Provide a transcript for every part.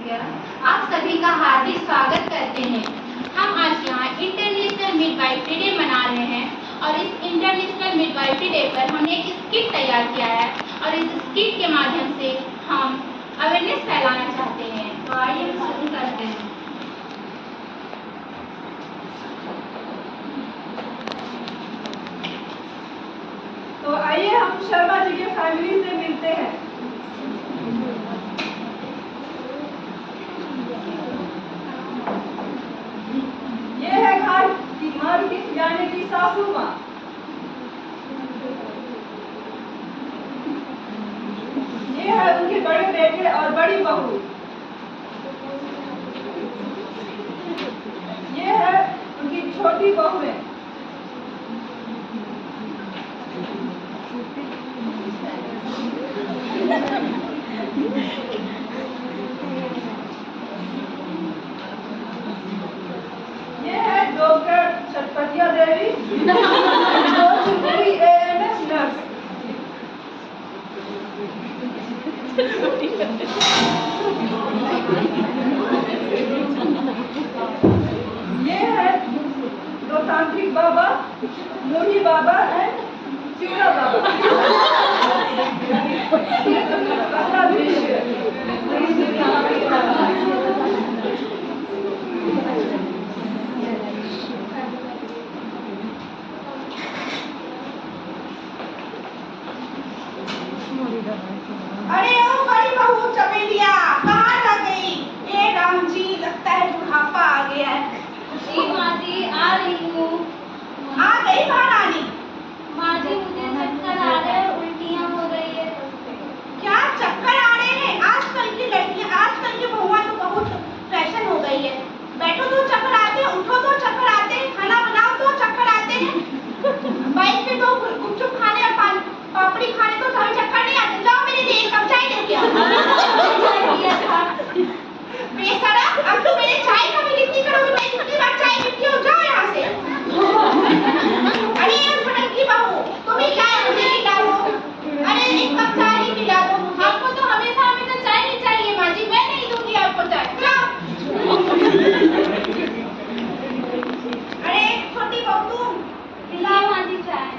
Media आप सभी का हार्दिक स्वागत करते हैं। हम आज यहाँ इंटरनेशनल मिडवाइफरी डे मना रहे हैं और इस इंटरनेशनल मिडवाइफरी डे पर हमने एक स्किट तैयार किया है और इस स्किट के माध्यम से हम अवेयरनेस फैलाना चाहते हैं। तो आइए हम शुरू करते हैं। तो आइए हम शर्मा जी के फैमिली से मिलते हैं। ये है घर की मालकिन यानी कि सासू माँ। ये है उनके बड़े बेटे और बड़ी बहू। ये है उनकी छोटी बहुएं। ये है डॉक्टर छटपटिया देवी ANS नर्स। ये है दो तांत्रिक बाबा, मोही बाबा एंड चिवड़ा बाबा। पहला दृश्य। अरे ओ बड़ी बहू चमेलिया कहाँ रह गई? ए राम जी, लगता है बुढ़ापा आ गया है। जी माँ जी, आ रही हूँ। आ गई महारानी? माँ जी, मुझे चक्कर आ रहे हैं, उल्टियाँ हो रही है। क्या चक्कर आ रहे हैं? आजकल की लड़कियां, आजकल की बहुआ तो बहुत फैशन हो गई है। बैठो तो चक्कर आते हैं, उठो तो चक्कर आते हैं, खाना बनाओ तो चक्कर आते हैं, बाइक पे तो गुपचुप खाने और पापड़ी खाने तो कभी चक्कर नहीं आते। जाओ मेरे लिए एक कप चाय लेके आओ। बेशरम, अब तो मेरे चाय का भी कितनी करोगे? मैं कितनी बार चाय पीती हूँ? जाओ यहाँ से। अरे ये फटंकी बहू, तुम ही क्या है मुझे खिलाओ? अरे एक कप चाय ही पिला दो। आपको तो हमेशा हमेशा चाय नहीं चाहिए माँ जी, मैं नहीं दूंगी आपको चाय। जाओ। अरे छोटी बहू तुम, पिलाओ माँ जी चाय।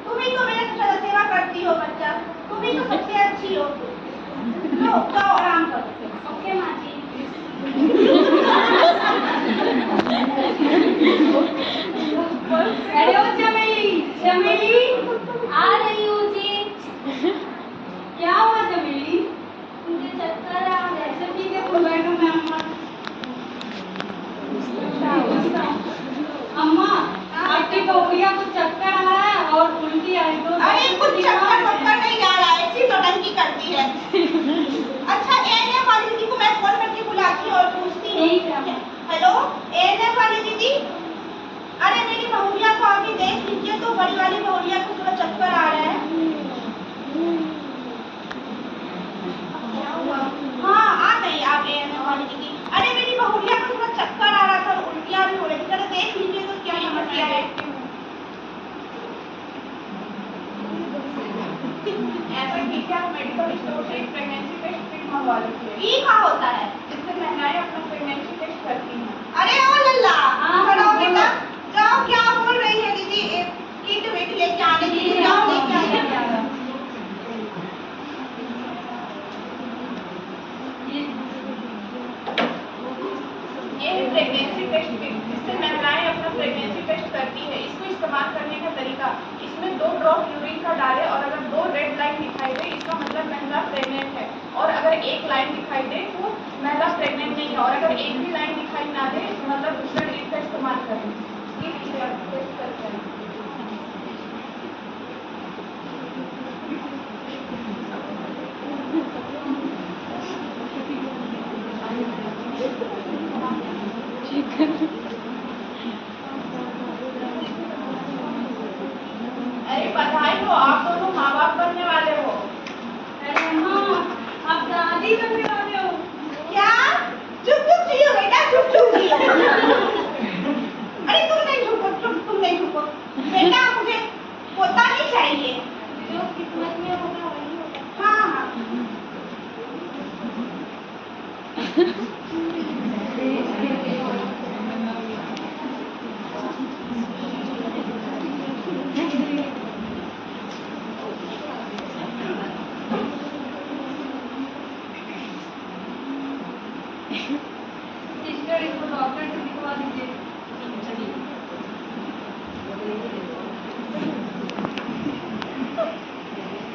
तुम ही तो मेरे से सेवा करती हो बच्चा, तुम ही तो सबसे अच्छी हो। लो जाओ आराम करो। ओके माँ जी। अरे ओ चमेली, चमेली आ रही हूँ जी। क्या हुआ चमेली? मुझे चक्कर आ रहे हैं। ठीक है तुम बैठो, मैं अम्मा आपकी बहुरिया को चक्कर आ रहा है और उल्टी आई तो। अरे कुछ चक्कर नहीं आ रहा है, ऐसी नौटंकी करती है। अच्छा एएनएम वाली दीदी को मैं फोन करके बुलाती हूँ और पूछती हूँ। हेलो एएनएम वाली दीदी, अरे मेरी बहुरिया को आके देख लीजिए तो, बड़ी वाली बहुरिया को थोड़ा चक्कर आ रहा है। क्या हुआ? हाँ आ गई आप एएनएम वाली दीदी। अरे मेरी बहुरिया को थोड़ा चक्कर आ रहा था और उल्टियाँ भी हो रही थी, जरा देख लीजिए तो क्या समस्या है। ऐसा ठीक है, आप मेडिकल स्टोर से एक प्रेगनेंसी टेस्ट किट मंगवा लीजिए। ये क्या होता है? जिससे महिलाएं अपना प्रेगनेंसी टेस्ट करती हैं। अरे ओ लल्ला, खड़ो बेटा, जाओ क्या बोल रही है दीदी? एक किट विट लेके आने के लिए जाओ, लेके आइए। ये है प्रेगनेंसी टेस्ट किट, जिससे महिलाएं अपना प्रेगनेंसी टेस्ट करती है। इसको इस्तेमाल करने का तरीका, इसमें 2 ड्रॉप यूरिन का डालें और अगर 2 रेड लाइन दिखाई दे इसका मतलब महिला प्रेग्नेंट है, और अगर 1 लाइन दिखाई दे तो महिला प्रेग्नेंट नहीं है, और अगर एक भी लाइन दिखाई ना दे तो मतलब दूसरा ड्रिप का इस्तेमाल करें। ये टेस्ट करते हैं। अरे बधाई हो, आप दोनों माँ बाप बनने वाले हो। अरे हाँ, आप दादी बनने वाले हो। क्या? चुप चुप जियो बेटा, चुप चुप जियो। अरे तुम नहीं झुको, तुम नहीं झुको बेटा, मुझे पोता नहीं चाहिए। जो किस्मत में होगा वही होगा। हाँ हाँ सिस्टर इसको डॉक्टर से दिखवा दीजिए।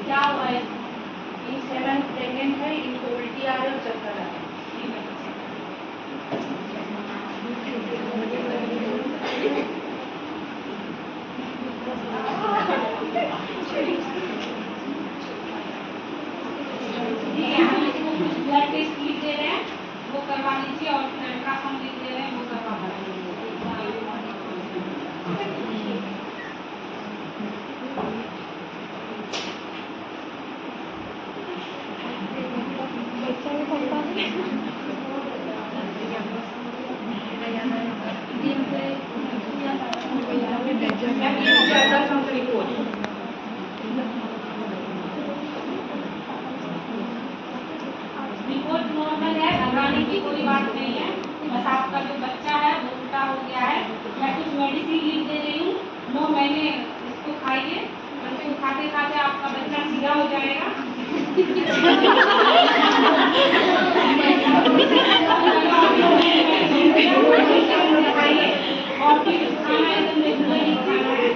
क्या हुआ है? ये 7 प्रेग्नेंट है, इनको उल्टी आ रही है और चक्कर आ रहा ब्लड टेस्ट लिख दे रहे हैं, वो करवा लीजिए और अल्ट्रासाउंड लिख दे रहे हैं, वो करवा रिपोर्ट नॉर्मल है, घबराने की कोई बात नहीं है। बस आपका जो बच्चा है वो उल्टा हो गया है। मैं कुछ मेडिसिन लिख दे रही हूँ, 9 महीने इसको खाइए, बच्चे को खाते खाते आपका बच्चा सीधा हो जाएगा। और फिर खाना एकदम रेगुलर ही खाना है।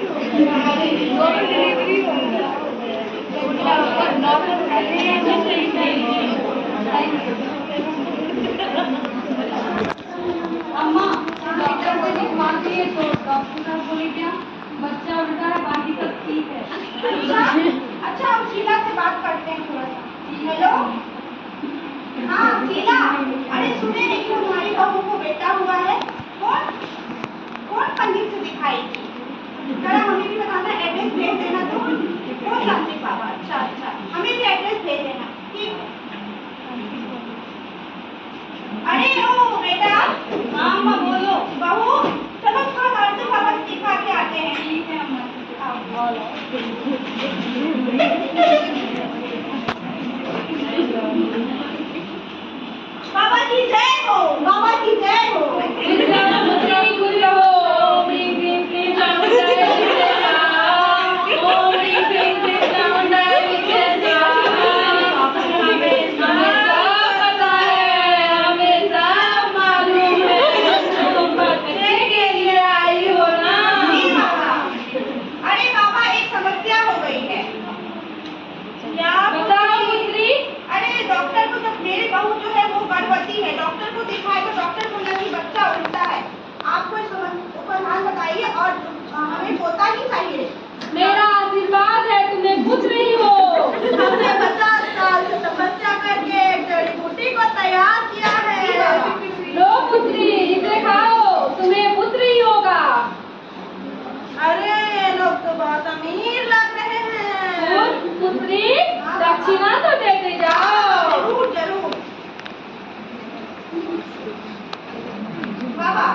अम्मा डॉक्टर से दिखवाती है तो डॉक्टर साहब बोले क्या बच्चा उल्टा है, बाकी सब ठीक है। अच्छा हम शीला से बात करते हैं थोड़ा सा। हेलो, हाँ शीला, अरे सुने नहीं कि तुम्हारी बहू को बेटा हुआ है? कौन कौन पंडित से दिखाएगी? जरा हमें भी बताना, एड्रेस भेज देना। तो कौन तांत्रिक बाबा? अच्छा अच्छा, हमें भी एड्रेस भेज देना। ठीक है। अरे ओ बेटा, हाँ अम्मा बोलो। बहू चलो थोड़ा तांत्रिक बाबा से दिखा के आते हैं। ठीक है अम्मा। बाबा की जय हो, बाबा की जय हो। जी बाबा। अरे बाबा एक समस्या हो गई है। क्या? अरे डॉक्टर को, जब मेरी बहू जो है वो गर्भवती है, डॉक्टर को दिखाए तो डॉक्टर बोला कि बच्चा उल्टा है। आप कोई समाधान बताइए और हमें पोता ही चाहिए। मेरा आशीर्वाद है, तुम्हें कुछ नहीं हो। हमने 50 साल से तपस्या करके एक जड़ी बूटी को तैयार किया है। लो पुत्री, इसे खाओ, तुम्हें पुत्र ही होगा। अरे लोग तो बहुत अमीर लग रहे हैं। पुत्री, दक्षिणा तो देते जाओ। जरूर जरूर। बाबा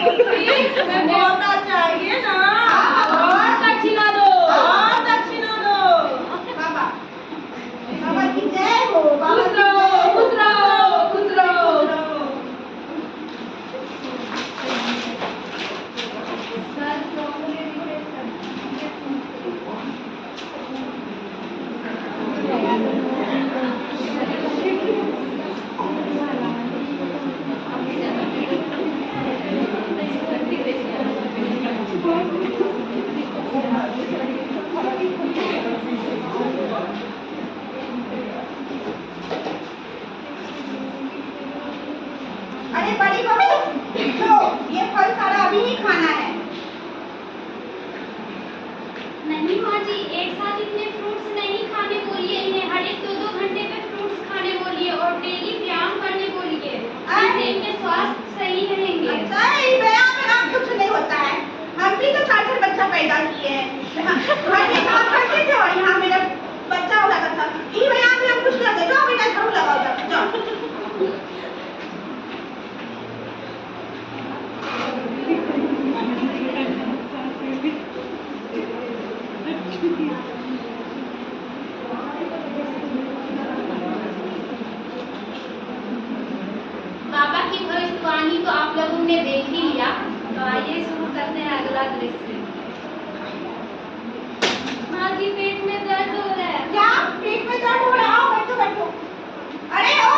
तुम्हें पोता चाहिए ना? और दक्षिणा दो। और दक्षिणा दो। बाबा, बाबा की जय हो। बाबा खुश की रहो, जय हो। खुश रहो, खुश रहो। अरे बड़ी बहू, लो ये फल सारा अभी ही खाना है। नहीं माँ जी, एक साथ इतने फ्रूट्स नहीं खाने बोलिए, इन्हें हर एक 2-2 घंटे पे फ्रूट्स खाने बोलिए और डेली व्यायाम करने बोलिए, इससे इनके स्वास्थ्य सही रहेंगे। अच्छा, ये व्यायाम में आप कुछ नहीं होता है। हम भी तो 4 बच्चा पैदा किए हैं। हम भी काम करते थे और यहाँ मेरा बच्चा हो जाता था। ये व्यायाम में हम कुछ करते। जाओ बेटा, झाड़ू लगाओ, जाओ। बाबा की भविष्यवाणी तो आप लोगों ने देख ही लिया, तो आइए शुरू करते हैं अगला दृश्य। माँ जी, पेट में दर्द हो रहा है। क्या पेट में दर्द हो रहा है? आओ बैठो बैठो। अरे ओ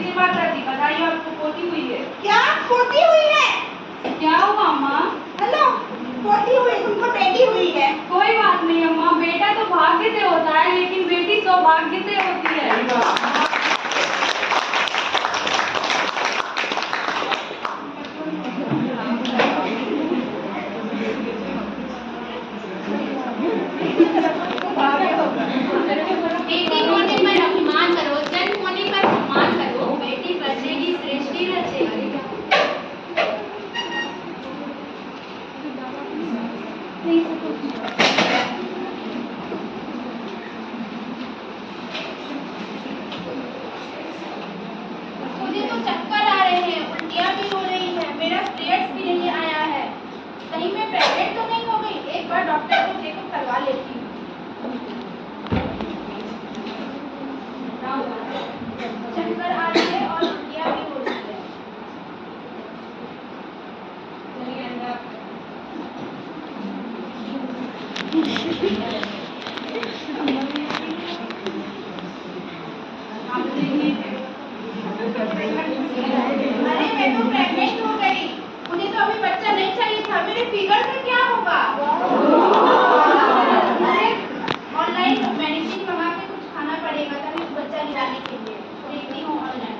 जी माता जी, बधाई आपको पोती हुई है। क्या पोती हुई है? क्या हुआ अम्मा? हेलो, पोती हुई, तुमको बेटी हुई है। कोई बात नहीं अम्मा, बेटा तो भाग्य से होता है लेकिन बेटी सौभाग्य से होती है। बेटी होने पर अभिमान करो, जन्म होने पर सम्मान करो, बेटी बचेगी सृष्टि रचेगी। मुझे तो चक्कर आ रहे हैं, उल्टियाँ भी हो रही है, मेरा पीरियड्स भी नहीं आया है। कहीं मैं प्रेग्नेंट तो नहीं हो गई? एक बार डॉक्टर को चेकअप करवा लेती हूँ। चक्कर आ रही है और उल्टियाँ भी हो रही है। चलिए अंदर। अरे मैं तो प्रेग्नेंट हो गई। मुझे तो अभी बच्चा नहीं चाहिए था, मेरे फिगर में क्या होगा? अरे ऑनलाइन मेडिसिन मंगा के कुछ खाना पड़ेगा तभी बच्चा गिराने के लिए। देखती हूँ ऑनलाइन।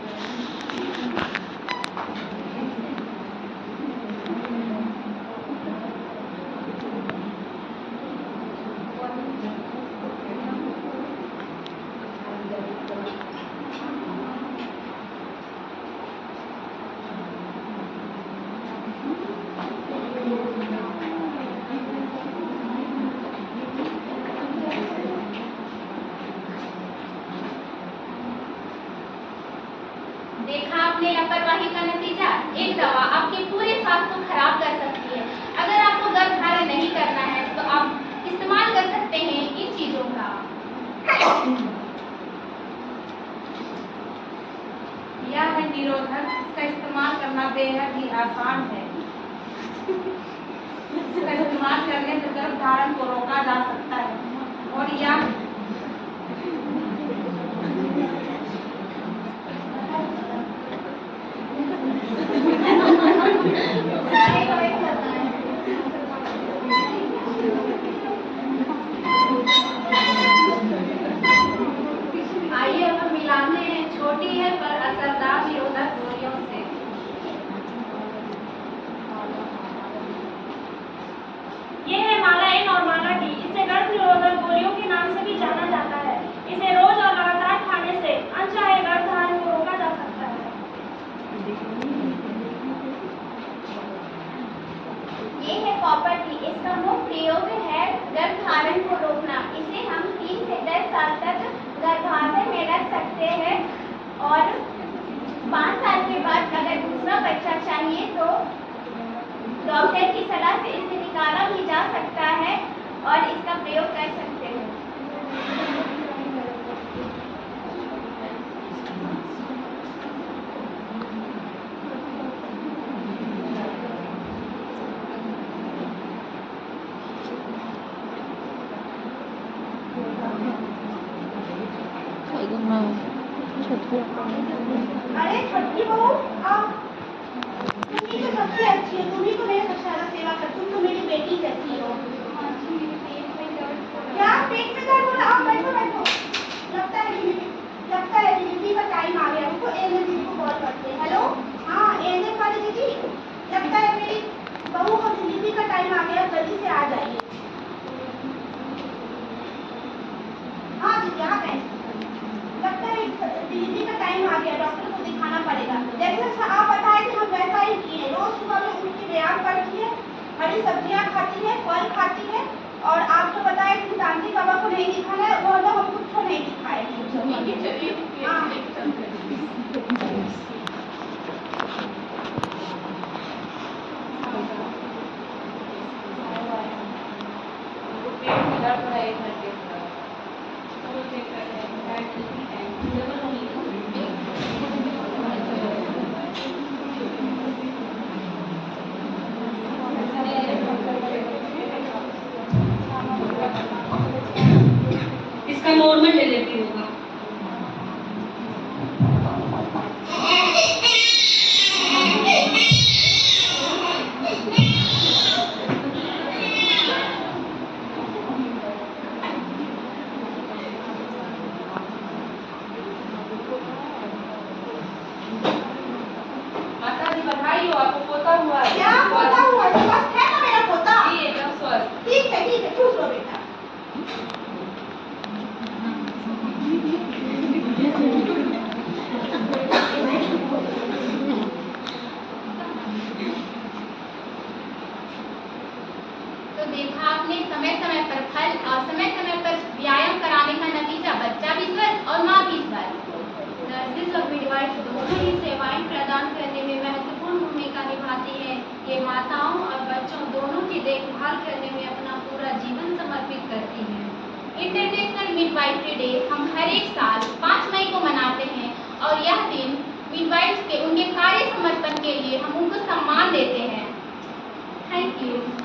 देखा आपने लापरवाही का नतीजा। एक दवा आपके पूरे स्वास्थ्य को खराब कर सकती है। अगर आपको गर्भधारण नहीं करना है तो आप इस्तेमाल कर सकते हैं इन चीजों का। यह है निरोधक, इसका इस्तेमाल करना बेहद ही आसान है। इसका इस्तेमाल करने से गर्भधारण को रोका जा सकता है और यह आइए अब हम मिलाने हैं छोटी है पर असरदार निरोधक गोलियों से। ये है माला एन और माला डी। इसे गर्भ निरोधक गोलियों के नाम से भी जाना जाता है। इसे रोज और लगातार खाने से अनचाहे गर्भधारण को रोका जा सकता है। ये है कॉपर टी। इसका मुख्य प्रयोग है गर्भधारण को रोकना। इसे हम 3 से 10 साल तक गर्भाशय में रख सकते हैं और 5 साल के बाद अगर दूसरा बच्चा चाहिए तो डॉक्टर की सलाह से इसे निकाला भी जा सकता है और इसका प्रयोग कर सकते हैं। अरे छोटी बहू, आओ। तुम ही तो सबसे अच्छी हो, तुम ही तो मेरे सारा सेवा कर, तुम तो मेरी बेटी जैसी हो। क्या पेट में दर्द हो रहा? आओ बैठो बैठो। लगता है डिलीवरी का टाइम आ गया। उनको एएनएम दीदी को कॉल करते हैं। हेलो, हाँ एएनएम वाली दीदी, लगता है मेरी बहू को डिलीवरी का टाइम आ गया, जल्दी से आ जाइए। हाँ दीदी आ गए। लगता है डिलीवरी का टाइम आ गया, डॉक्टर को दिखाना पड़ेगा। जैसे आप बताए थे हम वैसा ही किए। रोज सुबह में उठ के व्यायाम करती है, हरी सब्जियां खाती है, फल खाती है और आप जो बताए थे तांत्रिक बाबा को नहीं दिखाना है, वो लोग हम कुछ नहीं दिखाए थे। हाँ इसका नॉर्मल डिलीवरी होगा। हो, आपको पोता हुआ है। क्या पोता हुआ है? स्वस्थ है ना मेरा पोता? जी, एकदम स्वस्थ। ठीक है, खुश रहो बेटा। तो देखा आपने, समय समय पर फल और समय समय पर व्यायाम कराने का नतीजा बच्चा भी स्वस्थ और माँ भी स्वस्थ। नर्सेज और मिडवाइफ दोनों ही सेवाएं प्रदान करने में महत्वपूर्ण भूमिका निभाती हैं। ये माताओं और बच्चों दोनों की देखभाल करने में अपना पूरा जीवन समर्पित करती हैं। इंटरनेशनल मिडवाइफरी डे हम हर एक साल 5 मई को मनाते हैं और यह दिन मिडवाइफ्स के उनके कार्य समर्पण के लिए हम उनको सम्मान देते हैं। Thank you.